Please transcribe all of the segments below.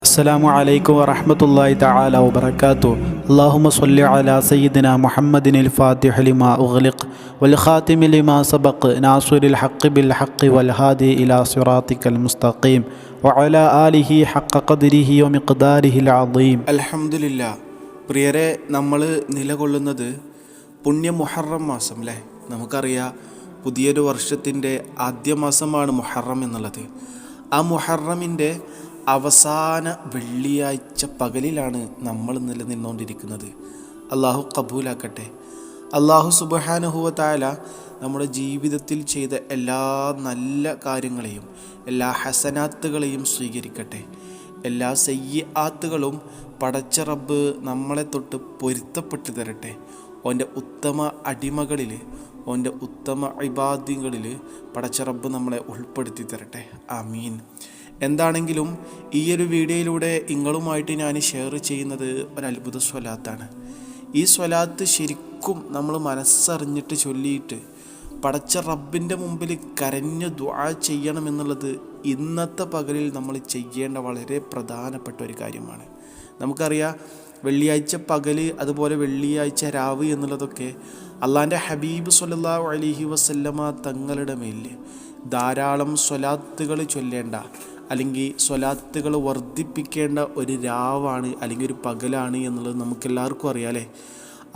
അസ്സലാമു അലൈക്കും വറഹ്മത്തുള്ളാഹി തആല വബറകാതുഹു. അല്ലാഹുമ്മ സ്വല്ലി അലാ സയ്യിദിനാ മുഹമ്മദിനിൽ ഫാത്തിഹി ലിമാ ഉഗ്ലിഖ് വൽ ഖാതിമി ലിമാ സബഖ് നാസിറിൽ ഹഖ് ബിൽ ഹഖ് വൽ ഹാദി ഇലാ സിറാത്തിക്കൽ മുസ്തഖീം വഅലാ ആലിഹി ഹഖ ഖദ്രിഹി വമിഖ്ദാരിഹിൽ അദീം. അൽഹംദുലില്ലാഹ്. പ്രിയരെ, നമ്മൾ നിലകൊള്ളുന്നത് പുണ്യ മുഹറം മാസം അല്ലേ? നമുക്കറിയാം, പുതിയൊരു വർഷത്തിൻ്റെ ആദ്യ മാസമാണ് മുഹറം എന്നുള്ളത്. ആ മുഹറമിൻ്റെ അവസാന വെള്ളിയാഴ്ച പകലിലാണ് നമ്മൾ നിലനിന്നുകൊണ്ടിരിക്കുന്നത്. അള്ളാഹു കബൂലാക്കട്ടെ. അള്ളാഹു സുബ്ഹാനഹു വ തആല നമ്മുടെ ജീവിതത്തിൽ ചെയ്ത എല്ലാ നല്ല കാര്യങ്ങളെയും എല്ലാ ഹസനാത്തുകളെയും സ്വീകരിക്കട്ടെ. എല്ലാ സയ്യിആത്തുകളും പടച്ച റബ്ബ് നമ്മളെ തൊട്ട് പൊരുത്തപ്പെട്ടു തരട്ടെ. ഓൻ്റെ ഉത്തമ അടിമകളിൽ, ഓൻ്റെ ഉത്തമ ഇബാദികളിൽ പടച്ച റബ്ബ് നമ്മളെ ഉൾപ്പെടുത്തി തരട്ടെ. ആമീൻ. എന്താണെങ്കിലും ഈ ഒരു വീഡിയോയിലൂടെ നിങ്ങളുമായിട്ട് ഞാൻ ഷെയർ ചെയ്യുന്നത് ഒരത്ഭുത സ്വലാത്താണ്. ഈ സ്വലാത്ത് ശരിക്കും നമ്മൾ മനസ്സറിഞ്ഞിട്ട് ചൊല്ലിയിട്ട് പടച്ച റബ്ബിൻ്റെ മുമ്പിൽ കരഞ്ഞ് ദുആ ചെയ്യണമെന്നുള്ളത് ഇന്നത്തെ പകലിൽ നമ്മൾ ചെയ്യേണ്ട വളരെ പ്രധാനപ്പെട്ട ഒരു കാര്യമാണ്. നമുക്കറിയാം, വെള്ളിയാഴ്ച പകൽ അതുപോലെ വെള്ളിയാഴ്ച രാവ് എന്നുള്ളതൊക്കെ അള്ളാൻ്റെ ഹബീബ് സ്വല്ലല്ലാഹു അലൈഹി വസല്ലമ തങ്ങളുടെ മേലിൽ ധാരാളം സ്വലാത്തുകൾ ചൊല്ലേണ്ട, അല്ലെങ്കിൽ സ്വലാത്തുകൾ വർദ്ധിപ്പിക്കേണ്ട ഒരു രാവാണ്, അല്ലെങ്കിൽ ഒരു പകലാണ് എന്നുള്ളത് നമുക്കെല്ലാവർക്കും അറിയാമല്ലേ.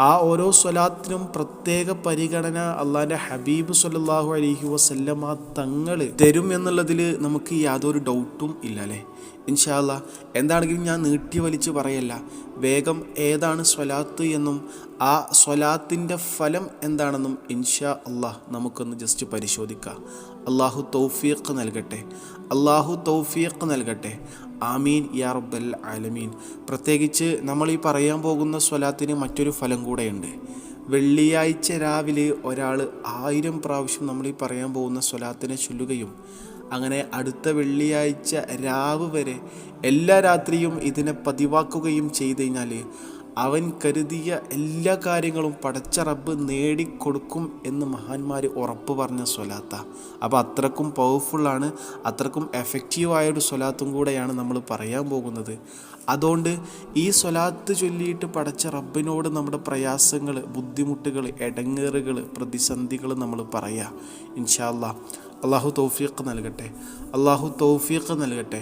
ആ ഓരോ സ്വലാത്തിനും പ്രത്യേക പരിഗണന അള്ളാൻ്റെ ഹബീബ് സ്വല്ലല്ലാഹു അലൈഹി വസല്ലമ തങ്ങൾ തരും എന്നുള്ളതിൽ നമുക്ക് യാതൊരു ഡൗട്ടും ഇല്ല അല്ലേ. ഇൻഷാ അല്ലാഹ്, എന്താണെങ്കിലും ഞാൻ നീട്ടി വലിച്ച് പറയല്ല, വേഗം ഏതാണ് സ്വലാത്ത് എന്നും ആ സ്വലാത്തിൻ്റെ ഫലം എന്താണെന്നും ഇൻഷാ അല്ലാഹ് നമുക്കൊന്ന് ജസ്റ്റ് പരിശോധിക്കാം. അള്ളാഹു തൗഫീഖ് നൽകട്ടെ, അള്ളാഹു തൗഫീഖ് നൽകട്ടെ. ആമീൻ യാ റബ്ബൽ ആലമീൻ. പ്രത്യേകിച്ച് നമ്മൾ ഈ പറയാൻ പോകുന്ന സ്വലാത്തിന് മറ്റൊരു ഫലം കൂടെയുണ്ട്. വെള്ളിയാഴ്ച രാവിലെ ഒരാൾ 1000 പ്രാവശ്യം നമ്മൾ ഈ പറയാൻ പോകുന്ന സ്വലാത്തിനെ ചൊല്ലുകയും അങ്ങനെ അടുത്ത വെള്ളിയാഴ്ച രാവ് വരെ എല്ലാ രാത്രിയും ഇതിനെ പതിവാക്കുകയും ചെയ്തു കഴിഞ്ഞാൽ അവൻ കരുതിയ എല്ലാ കാര്യങ്ങളും പടച്ച റബ്ബ് നേടിക്കൊടുക്കും എന്ന് മഹാന്മാർ ഉറപ്പ് പറഞ്ഞ സ്വലാത്താണ്. അപ്പോൾ അത്രക്കും പവർഫുള്ളാണ്, അത്രക്കും എഫക്റ്റീവായൊരു സ്വലാത്തും കൂടെയാണ് നമ്മൾ പറയാൻ പോകുന്നത്. അതുകൊണ്ട് ഈ സ്വലാത്ത് ചൊല്ലിയിട്ട് പടച്ച റബ്ബിനോട് നമ്മുടെ പ്രയാസങ്ങൾ, ബുദ്ധിമുട്ടുകൾ, ഇടങ്ങേറുകൾ, പ്രതിസന്ധികൾ നമ്മൾ പറയാം. ഇൻഷാ അല്ലാഹ് അള്ളാഹു തൗഫീഖ് നൽകട്ടെ, അള്ളാഹു തൗഫീഖ് നൽകട്ടെ.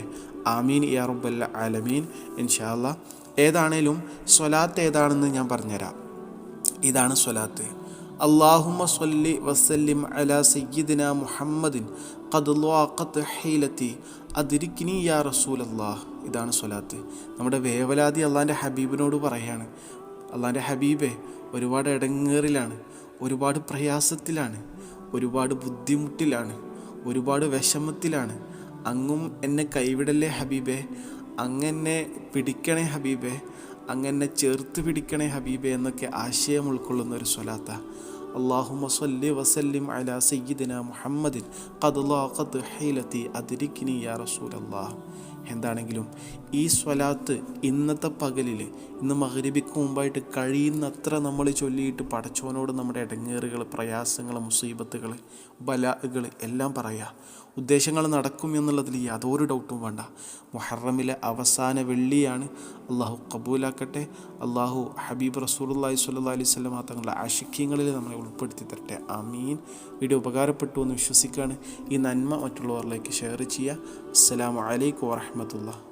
ആമീൻ യാ റബ്ബൽ ആലമീൻ. ഇൻഷാ അല്ലാഹ് ഏതാണേലും സ്വലാത്ത് ഏതാണെന്ന് ഞാൻ പറഞ്ഞുതരാം. ഇതാണ് സ്വലാത്ത്. അല്ലാഹുമ്മ സ്വല്ലി വസല്ലിം അലാ സയ്യിദിനാ മുഹമ്മദിൻ ഖദ് ളാഖത് ഹീലതി അദ്രിക്നി യാ റസൂലല്ലാഹ്. ഇതാണ് സ്വലാത്ത്. നമ്മുടെ വേവലാതി അള്ളാൻ്റെ ഹബീബിനോട് പറയാണ്. അള്ളാൻ്റെ ഹബീബെ, ഒരുപാട് ഇടങ്ങേറിലാണ്, ഒരുപാട് പ്രയാസത്തിലാണ്, ഒരുപാട് ബുദ്ധിമുട്ടിലാണ്, ഒരുപാട് വിഷമത്തിലാണ്. അങ്ങും എന്നെ കൈവിടല്ലേ ഹബീബെ, അങ്ങനെ പിടിക്കണേ ഹബീബെ, അങ്ങനെ ചേർത്ത് പിടിക്കണേ ഹബീബെ എന്നൊക്കെ ആശയം ഉൾക്കൊള്ളുന്ന ഒരു സ്വലാത്താണ്. അല്ലാഹുമ്മ സ്വല്ലി വസല്ലിം അലാ സയ്യിദിനാ മുഹമ്മദിൻ ഖദ് ളാഖത് ഹീലതി അദ്രിക്നി യാ റസൂലല്ലാഹ്. എന്താണെങ്കിലും ഈ സ്വലാത്ത് ഇന്നത്തെ പകലിൽ, ഇന്ന് മഗ്രിബിക്ക് മുമ്പായിട്ട് കഴിയുന്നത്ര നമ്മൾ ചൊല്ലിയിട്ട് പടച്ചോനോട് നമ്മുടെ ഇടങ്ങേറുകൾ, പ്രയാസങ്ങൾ, മുസീബത്തുകൾ, ബലാകൾ എല്ലാം പറയാം. ഉദ്ദേശങ്ങൾ നടക്കും എന്നുള്ളതിൽ യാതൊരു ഡൗട്ടും വേണ്ട. മുഹറമിലെ അവസാന വെള്ളിയാണ്. അള്ളാഹു കബൂലാക്കട്ടെ. അള്ളാഹു ഹബീബ് റസൂലുള്ളാഹി സ്വല്ലല്ലാഹി അലൈഹി വസല്ലം തങ്ങളുടെ ആശിക്യങ്ങളിൽ നമ്മളെ ഉൾപ്പെടുത്തി തരട്ടെ. ആമീൻ. വീഡിയോ ഉപകാരപ്പെട്ടു എന്ന് വിശ്വസിക്കുകയാണ്. ഈ നന്മ മറ്റുള്ളവരിലേക്ക് ഷെയർ ചെയ്യുക. അസ്സലാമു അലൈക്കും വറഹ്മത്തുള്ളാഹി.